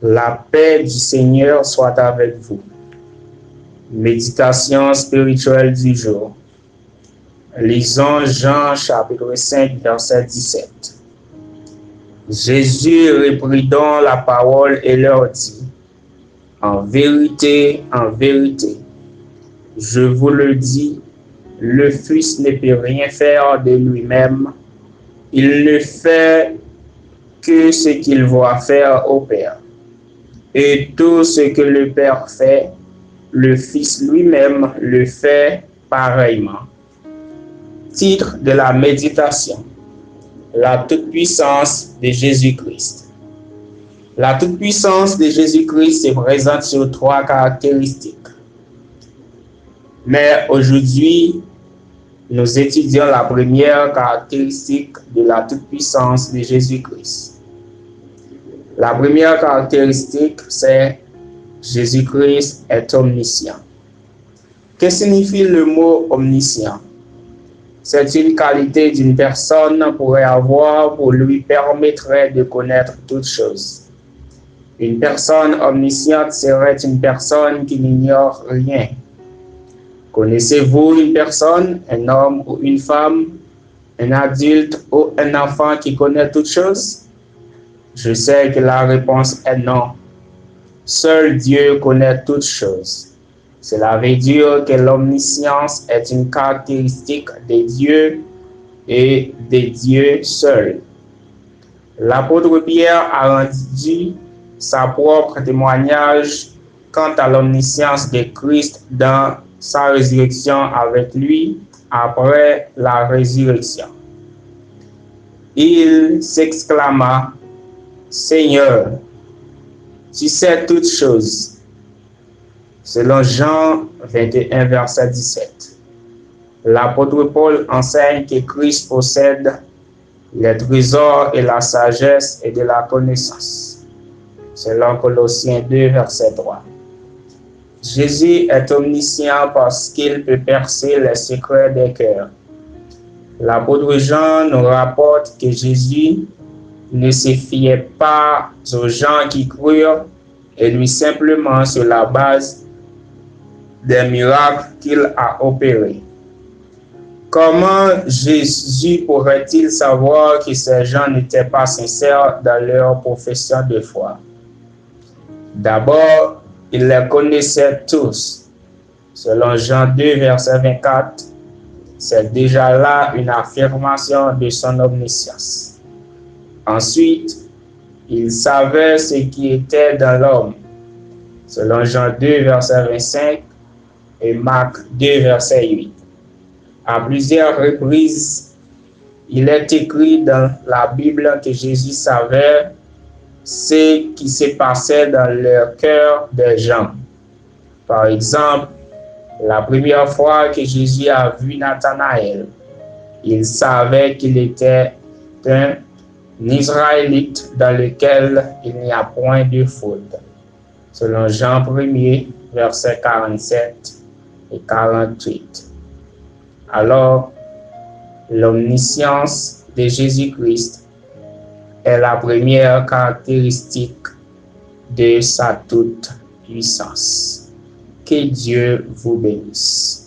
La paix du Seigneur soit avec vous. Méditation spirituelle du jour. Lisons Jean chapitre 5, verset 17. Jésus reprit donc la parole et leur dit, en vérité, je vous le dis, le Fils ne peut rien faire de lui-même. Il ne fait que ce qu'il voit faire au Père. Et tout ce que le Père fait, le Fils lui-même le fait pareillement. Titre de la méditation. La toute-puissance de Jésus-Christ. La toute-puissance de Jésus-Christ se présente sur 3 caractéristiques. Mais aujourd'hui, nous étudions la première caractéristique de la toute-puissance de Jésus-Christ. La première caractéristique, c'est Jésus-Christ est omniscient. Que signifie le mot omniscient? C'est une qualité d'une personne pourrait avoir pour lui permettrait de connaître toutes choses. Une personne omnisciente serait une personne qui n'ignore rien. Connaissez-vous une personne, un homme ou une femme, un adulte ou un enfant qui connaît toutes choses? Je sais que la réponse est non. Seul Dieu connaît toutes choses. Cela veut dire que l'omniscience est une caractéristique de Dieu et de Dieu seul. L'apôtre Pierre a rendu sa propre témoignage quant à l'omniscience de Christ dans sa résurrection avec lui après la résurrection. Il s'exclama, Seigneur, tu sais toutes choses. Selon Jean 21, verset 17. L'apôtre Paul enseigne que Christ possède les trésors et la sagesse et de la connaissance. Selon Colossiens 2, verset 3. Jésus est omniscient parce qu'il peut percer les secrets des cœurs. L'apôtre Jean nous rapporte que Jésus ne se fiait pas aux gens qui crurent et lui simplement sur la base des miracles qu'il a opérés. Comment Jésus pourrait-il savoir que ces gens n'étaient pas sincères dans leur profession de foi? D'abord, il les connaissait tous. Selon Jean 2, verset 24, c'est déjà là une affirmation de son omniscience. Ensuite, il savait ce qui était dans l'homme. Selon Jean 2, verset 25 et Marc 2, verset 8. À plusieurs reprises, il est écrit dans la Bible que Jésus savait ce qui se passait dans le cœur des gens. Par exemple, la première fois que Jésus a vu Nathanaël, il savait qu'il était un Israélite dans lequel il n'y a point de faute. Selon Jean 1er, versets 47 et 48. Alors, l'omniscience de Jésus-Christ est la première caractéristique de sa toute puissance. Que Dieu vous bénisse.